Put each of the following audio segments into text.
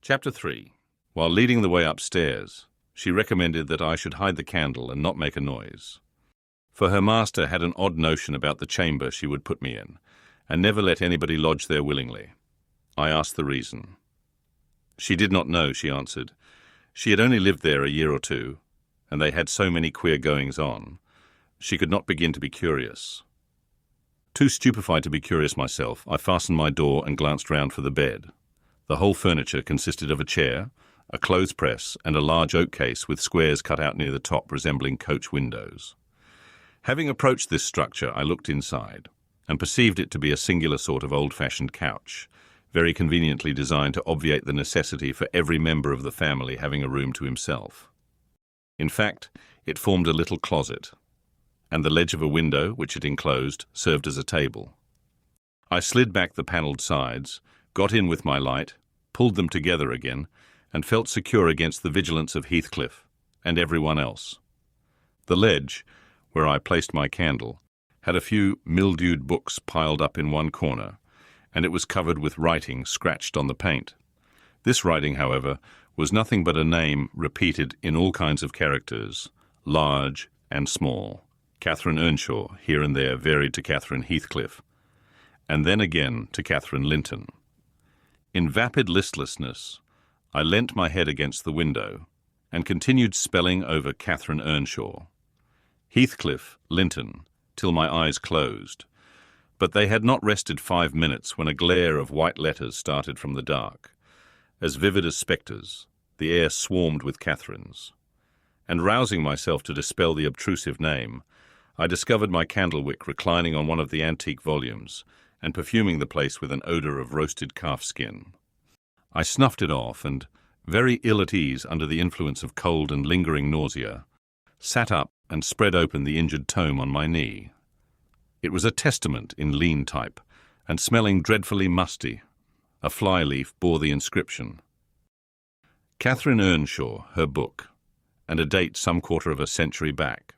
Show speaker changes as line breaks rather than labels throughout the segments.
Chapter 3. While leading the way upstairs, she recommended that I should hide the candle and not make a noise. For her master had an odd notion about the chamber she would put me in, and never let anybody lodge there willingly. I asked the reason. She did not know, she answered. She had only lived there a year or two, and they had so many queer goings-on. She could not begin to be curious. Too stupefied to be curious myself, I fastened my door and glanced round for the bed. The whole furniture consisted of a chair, a clothes press, and a large oak case with squares cut out near the top resembling coach windows. Having approached this structure, I looked inside, and perceived it to be a singular sort of old-fashioned couch, very conveniently designed to obviate the necessity for every member of the family having a room to himself. In fact, it formed a little closet, and the ledge of a window, which it enclosed, served as a table. I slid back the panelled sides, got in with my light, pulled them together again, and felt secure against the vigilance of Heathcliff and everyone else. The ledge, where I placed my candle, had a few mildewed books piled up in one corner, and it was covered with writing scratched on the paint. This writing, however, was nothing but a name repeated in all kinds of characters, large and small. Catherine Earnshaw, here and there varied to Catherine Heathcliff, and then again to Catherine Linton. In vapid listlessness, I leant my head against the window and continued spelling over Catherine Earnshaw. Heathcliff, Linton, till my eyes closed. But they had not rested 5 minutes when a glare of white letters started from the dark. As vivid as spectres, the air swarmed with Catherines. And rousing myself to dispel the obtrusive name, I discovered my candlewick reclining on one of the antique volumes and perfuming the place with an odour of roasted calf skin. I snuffed it off and, very ill at ease under the influence of cold and lingering nausea, sat up and spread open the injured tome on my knee. It was a testament in lean type, and smelling dreadfully musty. A fly-leaf bore the inscription, Catherine Earnshaw, her book, and a date some quarter of a century back.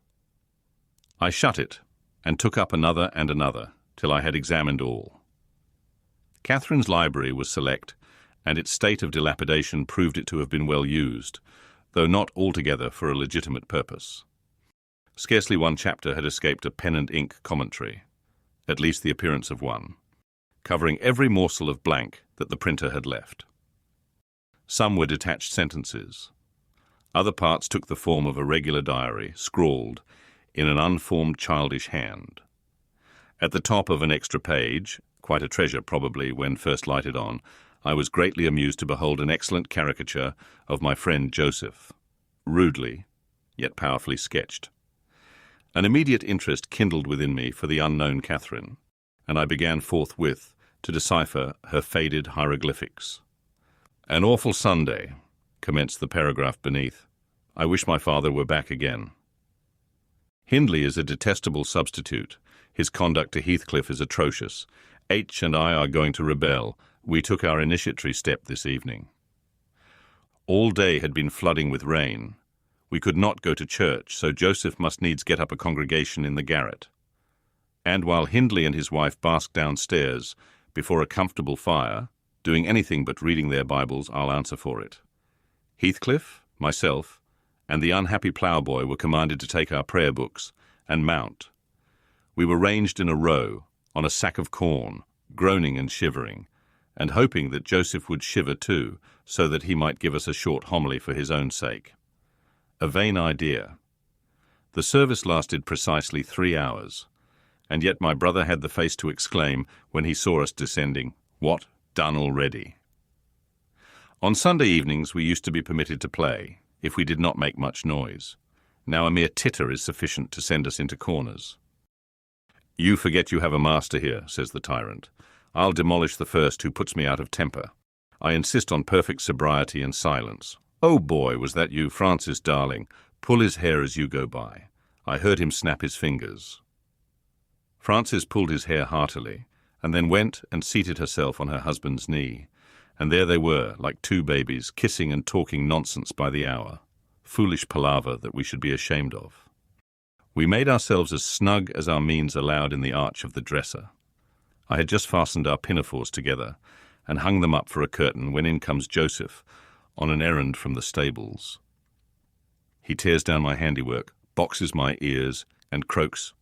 I shut it, and took up another and another, till I had examined all. Catherine's library was select, and its state of dilapidation proved it to have been well used, though not altogether for a legitimate purpose. Scarcely one chapter had escaped a pen and ink commentary, at least the appearance of one, covering every morsel of blank that the printer had left. Some were detached sentences. Other parts took the form of a regular diary, scrawled in an unformed childish hand. At the top of an extra page, quite a treasure probably when first lighted on, I was greatly amused to behold an excellent caricature of my friend Joseph, rudely, yet powerfully sketched. An immediate interest kindled within me for the unknown Catherine, and I began forthwith to decipher her faded hieroglyphics. An awful Sunday, commenced the paragraph beneath. I wish my father were back again. Hindley is a detestable substitute. His conduct to Heathcliff is atrocious. H and I are going to rebel. We took our initiatory step this evening. All day had been flooding with rain. We could not go to church, so Joseph must needs get up a congregation in the garret. And while Hindley and his wife basked downstairs before a comfortable fire, doing anything but reading their Bibles, I'll answer for it, Heathcliff, myself, and the unhappy ploughboy were commanded to take our prayer books and mount. We were ranged in a row on a sack of corn, groaning and shivering, and hoping that Joseph would shiver too, so that he might give us a short homily for his own sake. A vain idea. The service lasted precisely 3 hours, and yet my brother had the face to exclaim, when he saw us descending, "What, done already?" On Sunday evenings we used to be permitted to play, if we did not make much noise. Now a mere titter is sufficient to send us into corners. "You forget you have a master here," says the tyrant. "I'll demolish the first who puts me out of temper. I insist on perfect sobriety and silence. Oh boy, was that you, Francis, darling? Pull his hair as you go by. I heard him snap his fingers." Francis pulled his hair heartily, and then went and seated herself on her husband's knee, and there they were, like two babies, kissing and talking nonsense by the hour. Foolish palaver that we should be ashamed of. We made ourselves as snug as our means allowed in the arch of the dresser. I had just fastened our pinafores together, and hung them up for a curtain when in comes Joseph, on an errand from the stables. He tears down my handiwork, boxes my ears, and croaks,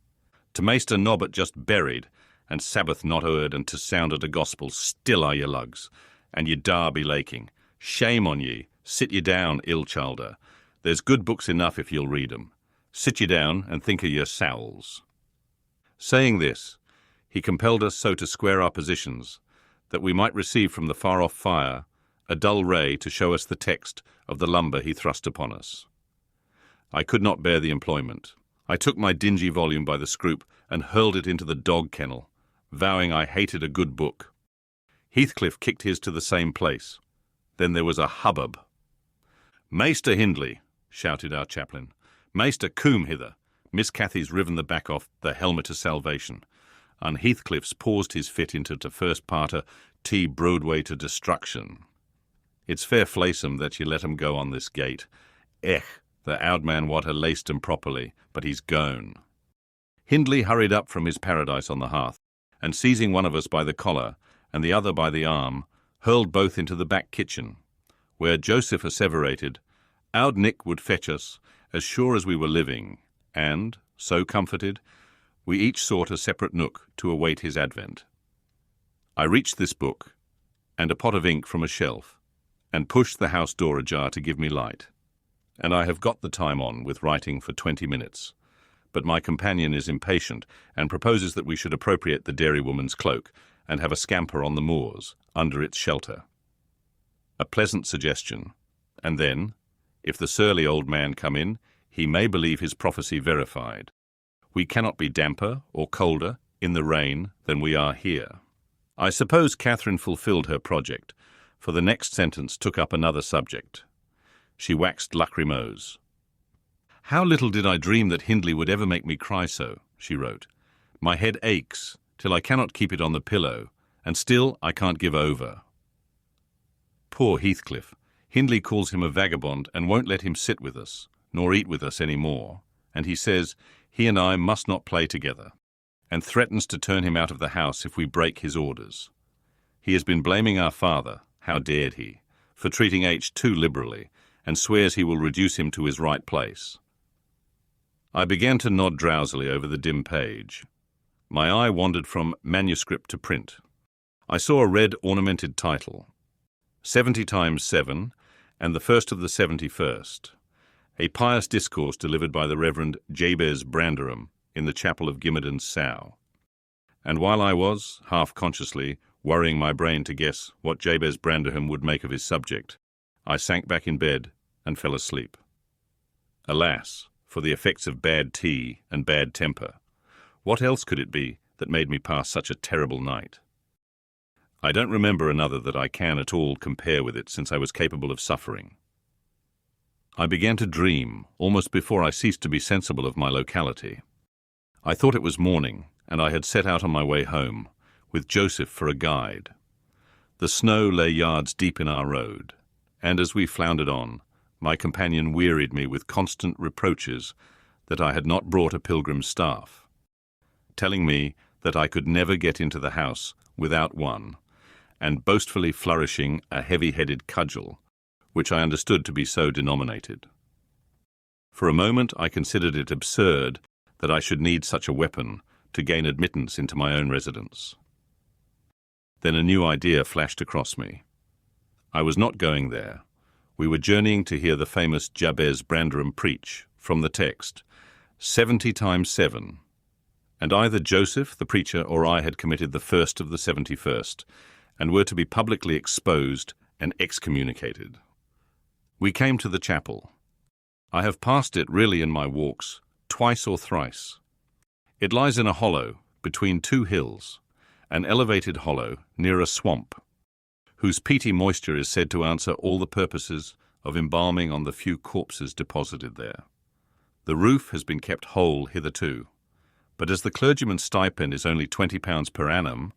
"To Maester Nobbut just buried, and Sabbath not heard, and to sound at a gospel still are ye lugs, and ye dar be laking. Shame on ye, sit ye down, ill childer. There's good books enough if you'll read 'em. Sit ye down and think of your sowls." Saying this, he compelled us so to square our positions that we might receive from the far-off fire a dull ray to show us the text of the lumber he thrust upon us. I could not bear the employment. I took my dingy volume by the scroop and hurled it into the dog kennel, vowing I hated a good book. Heathcliff kicked his to the same place. Then there was a hubbub. "Maester Hindley," shouted our chaplain. "Maester, coom hither. Miss Cathy's riven the back off the helmet of salvation, and Heathcliff's paused his fit into the first parter, T Broadway to destruction. It's fair flaysome that ye let him go on this gate. Ech, the owd-man wot ha laced him properly, but he's gone." Hindley hurried up from his paradise on the hearth, and seizing one of us by the collar and the other by the arm, hurled both into the back kitchen, where Joseph asseverated, "Owd Nick would fetch us, as sure as we were living," and, so comforted, we each sought a separate nook to await his advent. I reached this book, and a pot of ink from a shelf, and pushed the house door ajar to give me light. And I have got the time on with writing for 20 minutes, but my companion is impatient and proposes that we should appropriate the dairywoman's cloak and have a scamper on the moors, under its shelter. A pleasant suggestion, and then, if the surly old man come in, he may believe his prophecy verified. We cannot be damper or colder in the rain than we are here. I suppose Catherine fulfilled her project, for the next sentence took up another subject. She waxed lachrymose. "How little did I dream that Hindley would ever make me cry so," she wrote. "My head aches till I cannot keep it on the pillow, and still I can't give over. Poor Heathcliff. Hindley calls him a vagabond and won't let him sit with us, nor eat with us any more, and he says he and I must not play together, and threatens to turn him out of the house if we break his orders. He has been blaming our father, how dared he, for treating H too liberally, and swears he will reduce him to his right place." I began to nod drowsily over the dim page. My eye wandered from manuscript to print. I saw a red ornamented title, 70 times 7, and the first of the 71st, a pious discourse delivered by the Reverend Jabez Branderham in the chapel of Gimmerden's Sow. And while I was, half-consciously, worrying my brain to guess what Jabez Branderham would make of his subject, I sank back in bed and fell asleep. Alas, for the effects of bad tea and bad temper. What else could it be that made me pass such a terrible night? I don't remember another that I can at all compare with it since I was capable of suffering. I began to dream almost before I ceased to be sensible of my locality. I thought it was morning, and I had set out on my way home, with Joseph for a guide. The snow lay yards deep in our road, and as we floundered on, my companion wearied me with constant reproaches that I had not brought a pilgrim's staff, telling me that I could never get into the house without one, and boastfully flourishing a heavy-headed cudgel, which I understood to be so denominated. For a moment I considered it absurd that I should need such a weapon to gain admittance into my own residence. Then a new idea flashed across me. I was not going there. We were journeying to hear the famous Jabez Branderham preach from the text, 70 times 7, and either Joseph, the preacher, or I had committed the first of the 71st, and were to be publicly exposed and excommunicated. We came to the chapel. I have passed it really in my walks, twice or thrice. It lies in a hollow between two hills, an elevated hollow near a swamp, whose peaty moisture is said to answer all the purposes of embalming on the few corpses deposited there. The roof has been kept whole hitherto, but as the clergyman's stipend is only £20 per annum,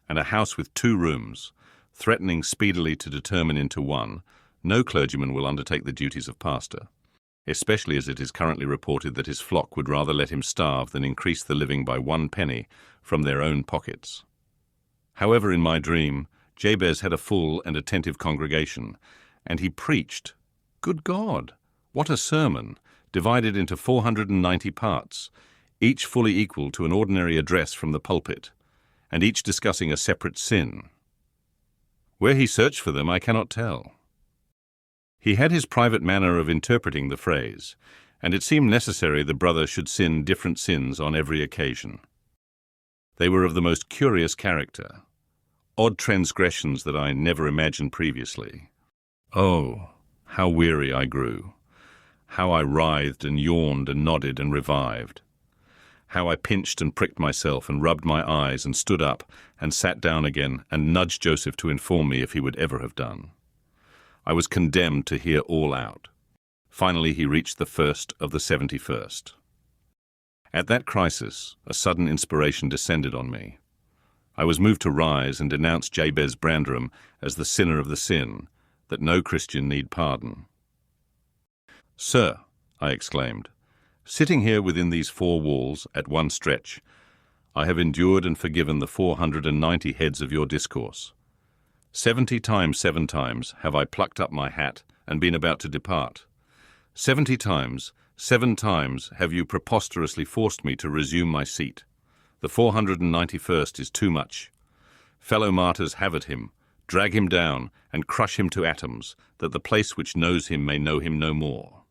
and a house with 2 rooms, threatening speedily to determine into one, no clergyman will undertake the duties of pastor, especially as it is currently reported that his flock would rather let him starve than increase the living by 1 penny from their own pockets. However, in my dream, Jabez had a full and attentive congregation, and he preached. Good God! What a sermon, divided into 490 parts, each fully equal to an ordinary address from the pulpit, and each discussing a separate sin. Where he searched for them, I cannot tell. He had his private manner of interpreting the phrase, and it seemed necessary the brother should sin different sins on every occasion. They were of the most curious character, odd transgressions that I never imagined previously. Oh, how weary I grew, how I writhed and yawned and nodded and revived, how I pinched and pricked myself and rubbed my eyes and stood up and sat down again and nudged Joseph to inform me if he would ever have done. I was condemned to hear all out. Finally he reached the first of the 71st. At that crisis, a sudden inspiration descended on me. I was moved to rise and denounce Jabez Brandram as the sinner of the sin, that no Christian need pardon. "Sir," I exclaimed, "sitting here within these four walls at one stretch, I have endured and forgiven the 490 heads of your discourse. 70 times 7 times have I plucked up my hat and been about to depart. 70 times, 7 times have you preposterously forced me to resume my seat. The 491st is too much. Fellow martyrs, have at him, drag him down, and crush him to atoms, that the place which knows him may know him no more."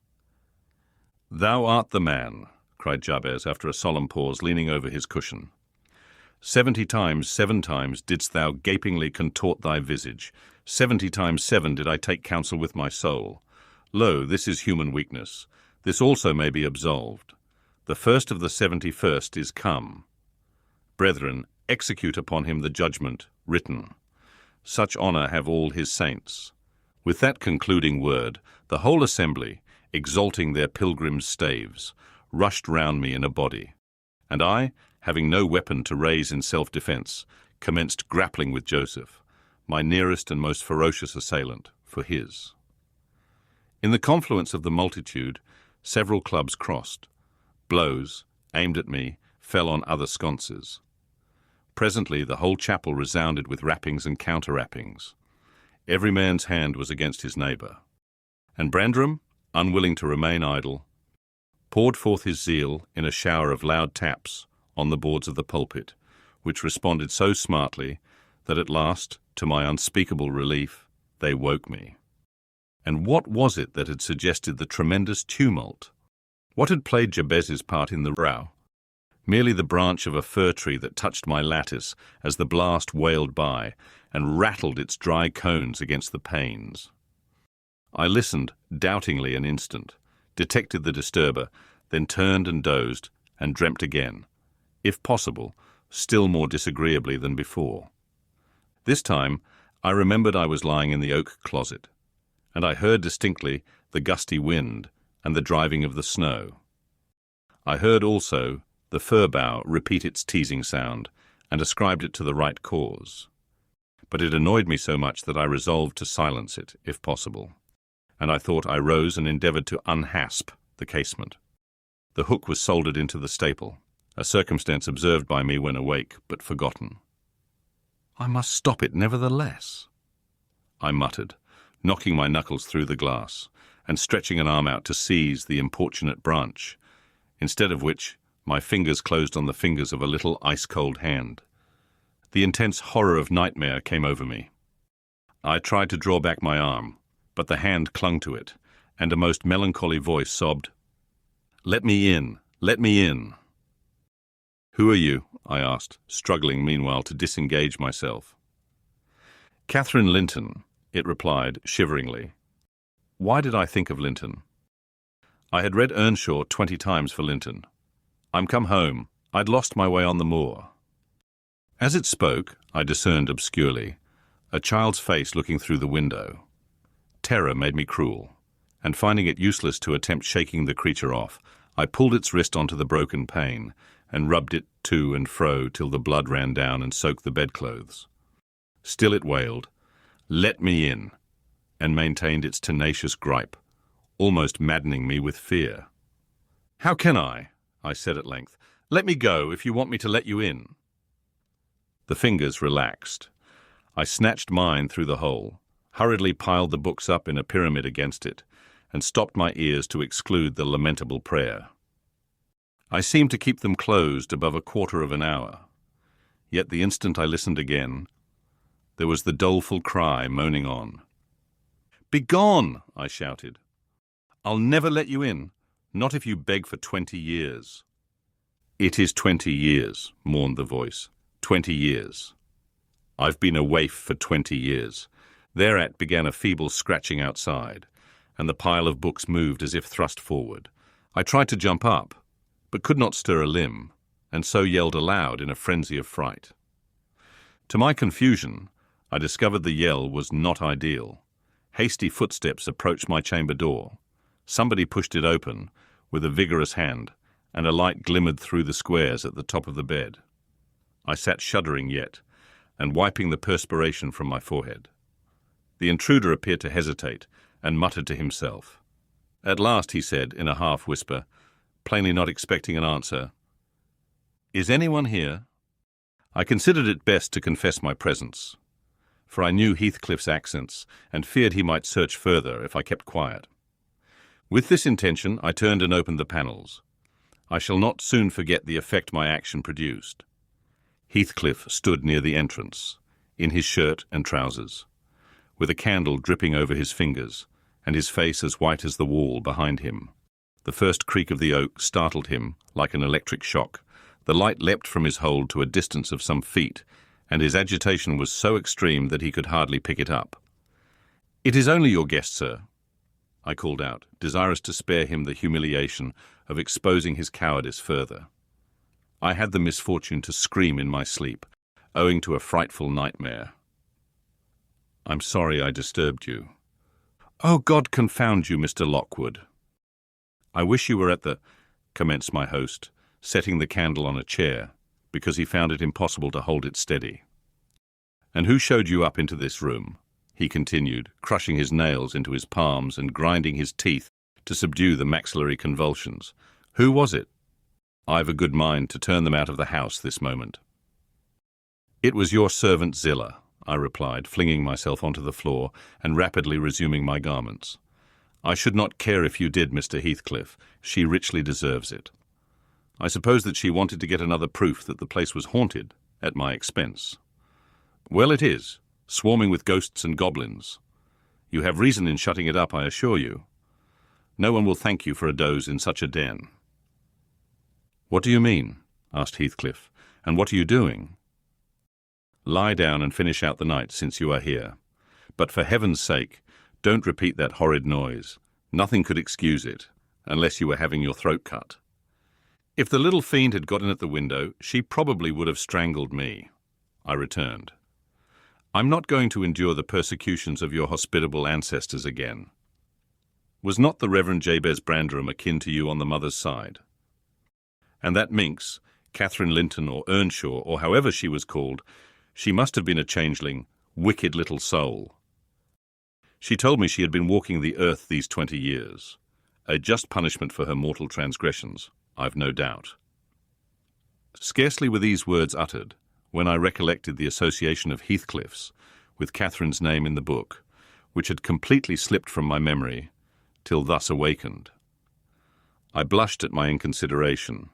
"Thou art the man," cried Jabez after a solemn pause, leaning over his cushion. 70 times 7 times didst thou gapingly contort thy visage. 70 times 7 did I take counsel with my soul. Lo, this is human weakness. This also may be absolved. The first of the 71st is come. Brethren, execute upon him the judgment written. Such honour have all his saints. With that concluding word, the whole assembly, exalting their pilgrims' staves, rushed round me in a body, and I, having no weapon to raise in self-defence, commenced grappling with Joseph, my nearest and most ferocious assailant, for his. In the confluence of the multitude, several clubs crossed. Blows, aimed at me, fell on other sconces. Presently the whole chapel resounded with rappings and counter-rappings. Every man's hand was against his neighbour. And Brandram, unwilling to remain idle, poured forth his zeal in a shower of loud taps on the boards of the pulpit, which responded so smartly that at last, to my unspeakable relief, they woke me. And what was it that had suggested the tremendous tumult? What had played Jabez's part in the row? Merely the branch of a fir tree that touched my lattice as the blast wailed by and rattled its dry cones against the panes. I listened doubtingly an instant, detected the disturber, then turned and dozed and dreamt again, if possible, still more disagreeably than before. This time I remembered I was lying in the oak closet, and I heard distinctly the gusty wind and the driving of the snow. I heard also the fir bough repeat its teasing sound, and ascribed it to the right cause. But it annoyed me so much that I resolved to silence it, if possible, and I thought I rose and endeavoured to unhasp the casement. The hook was soldered into the staple, a circumstance observed by me when awake, but forgotten. "I must stop it nevertheless," I muttered, knocking my knuckles through the glass, and stretching an arm out to seize the importunate branch, instead of which my fingers closed on the fingers of a little ice-cold hand. The intense horror of nightmare came over me. I tried to draw back my arm, but the hand clung to it, and a most melancholy voice sobbed, "Let me in! Let me in!" "Who are you?" I asked, struggling meanwhile to disengage myself. "Catherine Linton," it replied, shiveringly. Why did I think of Linton? I had read Earnshaw 20 times for Linton. I'm come home. I'd lost my way on the moor. As it spoke, I discerned obscurely a child's face looking through the window. Terror made me cruel, and finding it useless to attempt shaking the creature off, I pulled its wrist onto the broken pane and rubbed it to and fro till the blood ran down and soaked the bedclothes. Still it wailed, "Let me in," and maintained its tenacious gripe, almost maddening me with fear. "How can I said at length. "Let me go if you want me to let you in." The fingers relaxed. I snatched mine through the hole, hurriedly piled the books up in a pyramid against it, and stopped my ears to exclude the lamentable prayer. I seemed to keep them closed above a quarter of an hour. Yet the instant I listened again, there was the doleful cry moaning on. "Begone!" I shouted. "I'll never let you in, not if you beg for 20 years. "It is 20 years, mourned the voice. 20 years. I've been a waif for 20 years. Thereat began a feeble scratching outside, and the pile of books moved as if thrust forward. I tried to jump up, but could not stir a limb, and so yelled aloud in a frenzy of fright. To my confusion, I discovered the yell was not ideal. Hasty footsteps approached my chamber door. Somebody pushed it open with a vigorous hand, and a light glimmered through the squares at the top of the bed. I sat shuddering yet, and wiping the perspiration from my forehead. The intruder appeared to hesitate, and muttered to himself. At last he said, in a half-whisper, plainly not expecting an answer, "Is anyone here?" I considered it best to confess my presence, for I knew Heathcliff's accents, and feared he might search further if I kept quiet. With this intention, I turned and opened the panels. I shall not soon forget the effect my action produced. Heathcliff stood near the entrance, in his shirt and trousers, with a candle dripping over his fingers, and his face as white as the wall behind him. The first creak of the oak startled him like an electric shock. The light leapt from his hold to a distance of some feet, and his agitation was so extreme that he could hardly pick it up. "It is only your guest, sir," I called out, desirous to spare him the humiliation of exposing his cowardice further. I had the misfortune to scream in my sleep, owing to a frightful nightmare. "I'm sorry I disturbed you." "Oh, God confound you, Mr. Lockwood." "I wish you were at the—" commenced my host, setting the candle on a chair, because he found it impossible to hold it steady. "And who showed you up into this room?" he continued, crushing his nails into his palms and grinding his teeth to subdue the maxillary convulsions. "Who was it? I've a good mind to turn them out of the house this moment." "It was your servant Zillah," I replied, flinging myself onto the floor and rapidly resuming my garments. "I should not care if you did, Mr. Heathcliff. She richly deserves it. I suppose that she wanted to get another proof that the place was haunted, at my expense. Well, it is, swarming with ghosts and goblins. You have reason in shutting it up, I assure you. No one will thank you for a doze in such a den." "What do you mean?" asked Heathcliff. "And what are you doing?" "Lie down and finish out the night, since you are here. But for heaven's sake, don't repeat that horrid noise. Nothing could excuse it, unless you were having your throat cut." "If the little fiend had got in at the window, she probably would have strangled me," I returned. "I'm not going to endure the persecutions of your hospitable ancestors again. Was not the Reverend Jabez Branderham akin to you on the mother's side? And that minx, Catherine Linton or Earnshaw, or however she was called, she must have been a changeling, wicked little soul. She told me she had been walking the earth these 20 years. A just punishment for her mortal transgressions, I've no doubt." Scarcely were these words uttered, when I recollected the association of Heathcliff's with Catherine's name in the book, which had completely slipped from my memory till thus awakened. I blushed at my inconsideration,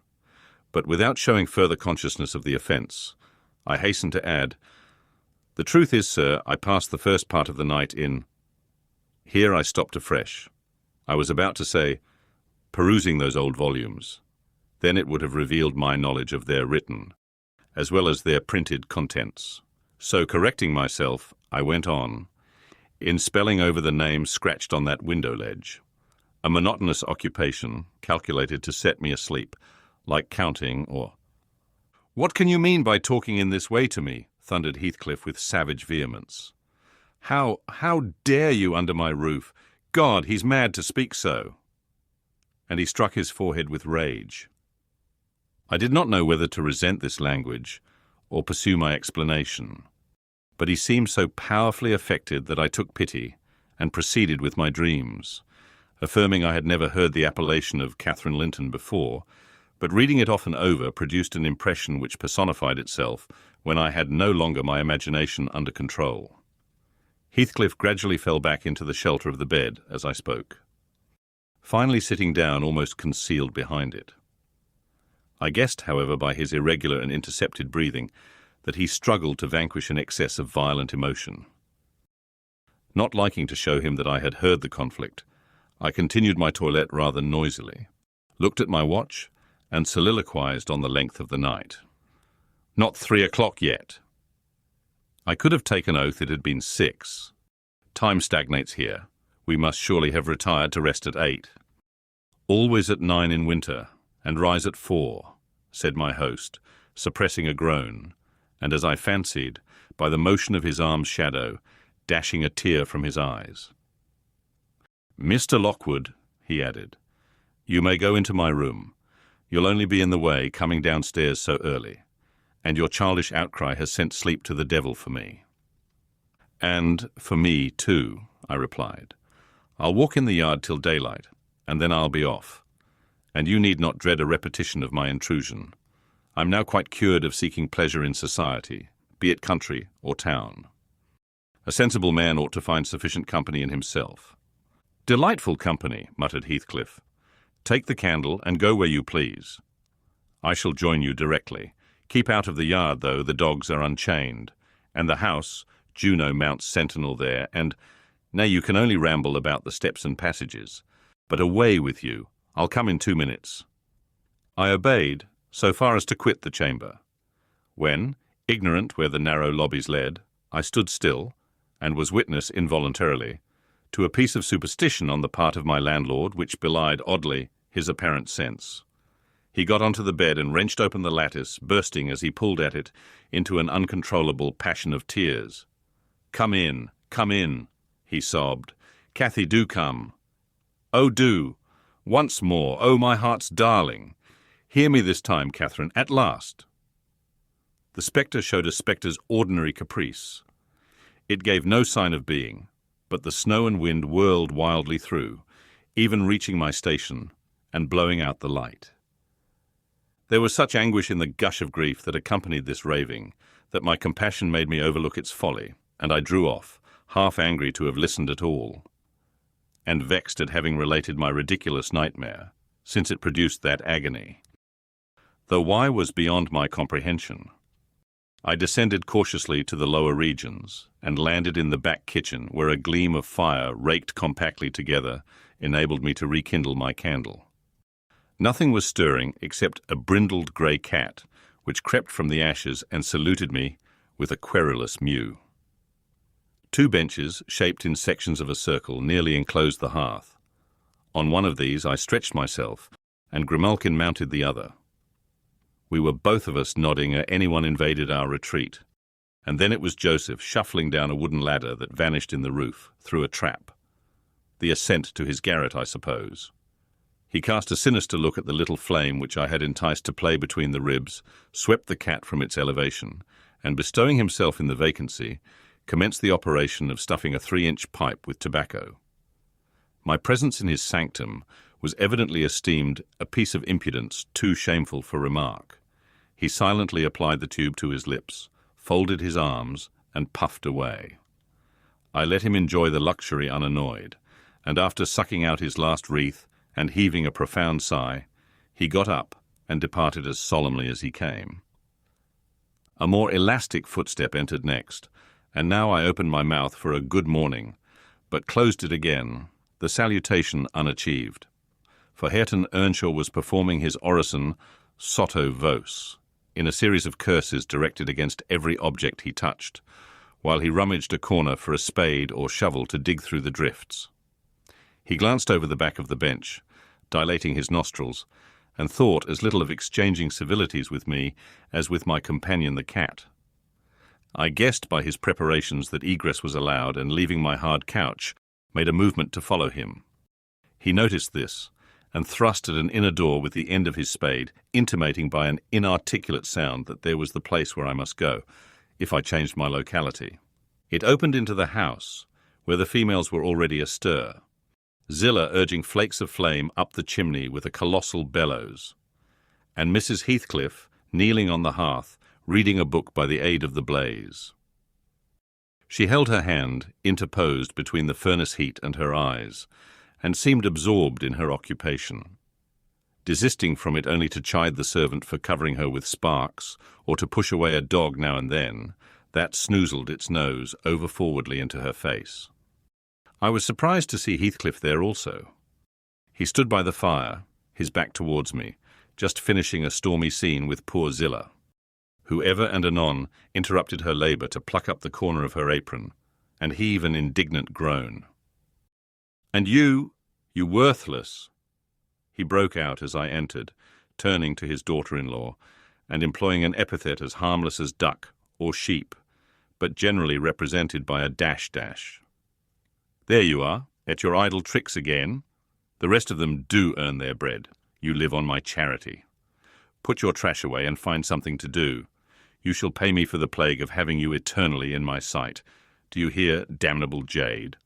but without showing further consciousness of the offence, I hastened to add, "The truth is, sir, I passed the first part of the night in—" Here I stopped afresh. I was about to say, "perusing those old volumes." Then it would have revealed my knowledge of their written, as well as their printed contents. So, correcting myself, I went on, in spelling over the names scratched on that window ledge, a monotonous occupation calculated to set me asleep, like counting or— "What can you mean by talking in this way to me?" thundered Heathcliff with savage vehemence. How dare you under my roof? God, he's mad to speak so." And he struck his forehead with rage. I did not know whether to resent this language or pursue my explanation, but he seemed so powerfully affected that I took pity and proceeded with my dreams, affirming I had never heard the appellation of Catherine Linton before, but reading it often over produced an impression which personified itself when I had no longer my imagination under control. Heathcliff gradually fell back into the shelter of the bed as I spoke, finally sitting down almost concealed behind it. I guessed, however, by his irregular and intercepted breathing, that he struggled to vanquish an excess of violent emotion. Not liking to show him that I had heard the conflict, I continued my toilette rather noisily, looked at my watch, and soliloquized on the length of the night. Not 3 o'clock yet. I could have taken oath it had been 6. Time stagnates here. We must surely have retired to rest at 8. Always at 9 in winter, and rise at 4, said my host, suppressing a groan, and as I fancied, by the motion of his arm's shadow, dashing a tear from his eyes. Mr. Lockwood, he added, you may go into my room. You'll only be in the way coming downstairs so early, and your childish outcry has sent sleep to the devil for me. And for me, too, I replied. I'll walk in the yard till daylight, and then I'll be off. And you need not dread a repetition of my intrusion. I'm now quite cured of seeking pleasure in society, be it country or town. A sensible man ought to find sufficient company in himself. Delightful company, muttered Heathcliff. Take the candle and go where you please. I shall join you directly. Keep out of the yard, though, the dogs are unchained. And the house, Juno mounts sentinel there, and, nay, you can only ramble about the steps and passages. But away with you. I'll come in 2 minutes. I obeyed, so far as to quit the chamber. When, ignorant where the narrow lobbies led, I stood still, and was witness involuntarily, to a piece of superstition on the part of my landlord which belied oddly his apparent sense. He got onto the bed and wrenched open the lattice, bursting as he pulled at it into an uncontrollable passion of tears. Come in, he sobbed. Cathy, do come. Oh, do. Once more, oh, my heart's darling. Hear me this time, Catherine, at last. The spectre showed a spectre's ordinary caprice. It gave no sign of being, but the snow and wind whirled wildly through, even reaching my station and blowing out the light. There was such anguish in the gush of grief that accompanied this raving that my compassion made me overlook its folly, and I drew off, half angry to have listened at all, and vexed at having related my ridiculous nightmare, since it produced that agony. Though why was beyond my comprehension. I descended cautiously to the lower regions and landed in the back kitchen where a gleam of fire raked compactly together enabled me to rekindle my candle. Nothing was stirring except a brindled grey cat which crept from the ashes and saluted me with a querulous mew. 2 benches, shaped in sections of a circle, nearly enclosed the hearth. On one of these I stretched myself, and Grimalkin mounted the other. We were both of us nodding ere anyone invaded our retreat, and then it was Joseph shuffling down a wooden ladder that vanished in the roof, through a trap. The ascent to his garret, I suppose. He cast a sinister look at the little flame which I had enticed to play between the ribs, swept the cat from its elevation, and bestowing himself in the vacancy, commenced the operation of stuffing a 3-inch pipe with tobacco. My presence in his sanctum was evidently esteemed a piece of impudence too shameful for remark. He silently applied the tube to his lips, folded his arms, and puffed away. I let him enjoy the luxury unannoyed, and after sucking out his last wreath and heaving a profound sigh, he got up and departed as solemnly as he came. A more elastic footstep entered next, and now I opened my mouth for a good morning, but closed it again, the salutation unachieved. For Catherine Earnshaw was performing his orison sotto voce, in a series of curses directed against every object he touched, while he rummaged a corner for a spade or shovel to dig through the drifts. He glanced over the back of the bench, dilating his nostrils, and thought as little of exchanging civilities with me as with my companion the cat. I guessed by his preparations that egress was allowed, and leaving my hard couch, made a movement to follow him. He noticed this, and thrust at an inner door with the end of his spade, intimating by an inarticulate sound that there was the place where I must go, if I changed my locality. It opened into the house, where the females were already astir, Zillah urging flakes of flame up the chimney with a colossal bellows, and Mrs. Heathcliff, kneeling on the hearth, reading a book by the aid of the blaze. She held her hand interposed between the furnace heat and her eyes, and seemed absorbed in her occupation. Desisting from it only to chide the servant for covering her with sparks, or to push away a dog now and then, that snoozled its nose over-forwardly into her face. I was surprised to see Heathcliff there also. He stood by the fire, his back towards me, just finishing a stormy scene with poor Zillah, who ever and anon interrupted her labour to pluck up the corner of her apron, and heave an indignant groan. "And you worthless!" he broke out as I entered, turning to his daughter-in-law, and employing an epithet as harmless as duck or sheep, but generally represented by a dash. "There you are, at your idle tricks again. The rest of them do earn their bread. You live on my charity. Put your trash away and find something to do. You shall pay me for the plague of having you eternally in my sight. Do you hear, damnable jade?"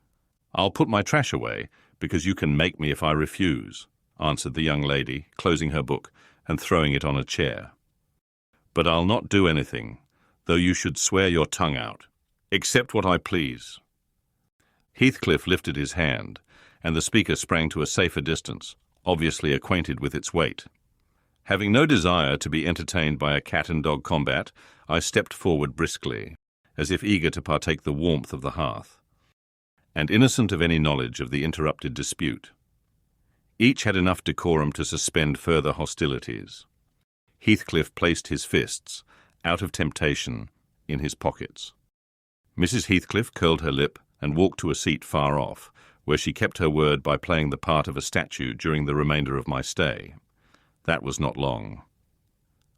"I'll put my trash away, because you can make me if I refuse," answered the young lady, closing her book and throwing it on a chair. "But I'll not do anything, though you should swear your tongue out, except what I please." Heathcliff lifted his hand, and the speaker sprang to a safer distance, obviously acquainted with its weight. Having no desire to be entertained by a cat-and-dog combat, I stepped forward briskly, as if eager to partake the warmth of the hearth, and innocent of any knowledge of the interrupted dispute. Each had enough decorum to suspend further hostilities. Heathcliff placed his fists, out of temptation, in his pockets. Mrs. Heathcliff curled her lip and walked to a seat far off, where she kept her word by playing the part of a statue during the remainder of my stay. That was not long.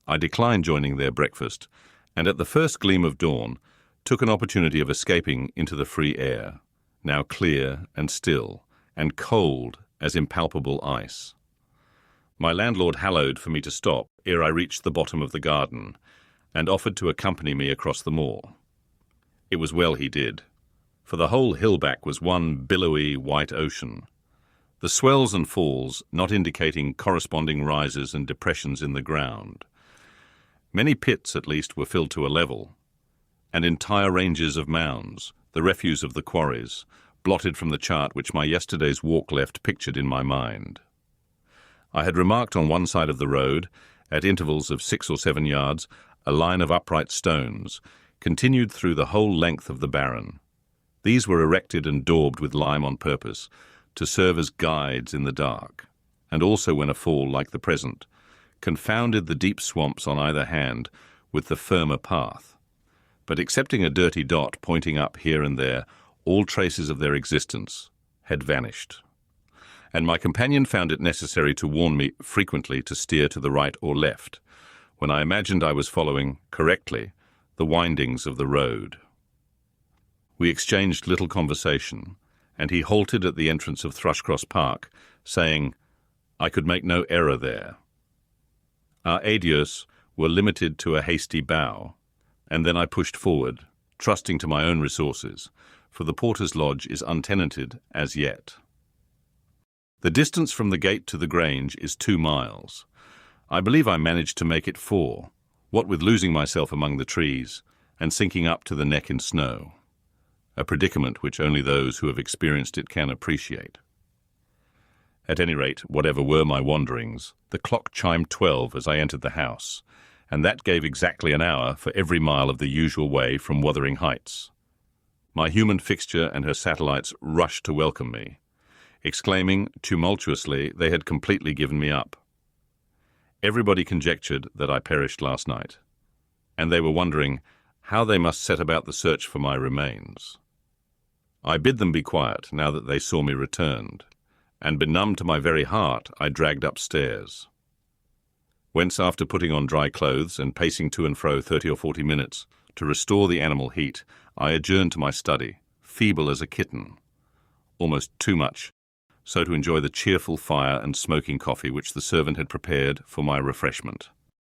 I declined joining their breakfast, and at the first gleam of dawn took an opportunity of escaping into the free air, now clear and still, and cold as impalpable ice. My landlord hallooed for me to stop ere I reached the bottom of the garden, and offered to accompany me across the moor. It was well he did, for the whole hillback was one billowy white ocean, the swells and falls not indicating corresponding rises and depressions in the ground. Many pits, at least, were filled to a level, and entire ranges of mounds, the refuse of the quarries, blotted from the chart which my yesterday's walk left pictured in my mind. I had remarked on one side of the road, at intervals of 6 or 7 yards, a line of upright stones, continued through the whole length of the barren. These were erected and daubed with lime on purpose, to serve as guides in the dark, and also when a fall like the present confounded the deep swamps on either hand with the firmer path. But excepting a dirty dot pointing up here and there, all traces of their existence had vanished, and my companion found it necessary to warn me frequently to steer to the right or left, when I imagined I was following, correctly, the windings of the road. We exchanged little conversation, and he halted at the entrance of Thrushcross Park, saying, I could make no error there. Our adieus were limited to a hasty bow, and then I pushed forward, trusting to my own resources, for the porter's lodge is untenanted as yet. The distance from the gate to the Grange is 2 miles. I believe I managed to make it 4, what with losing myself among the trees and sinking up to the neck in snow, a predicament which only those who have experienced it can appreciate. At any rate, whatever were my wanderings, the clock chimed 12 as I entered the house, and that gave exactly an hour for every mile of the usual way from Wuthering Heights. My human fixture and her satellites rushed to welcome me, exclaiming tumultuously they had completely given me up. Everybody conjectured that I perished last night, and they were wondering how they must set about the search for my remains. I bid them be quiet now that they saw me returned, and benumbed to my very heart, I dragged upstairs, whence after putting on dry clothes and pacing to and fro 30 or 40 minutes to restore the animal heat, I adjourned to my study, feeble as a kitten, almost too much, so to enjoy the cheerful fire and smoking coffee which the servant had prepared for my refreshment.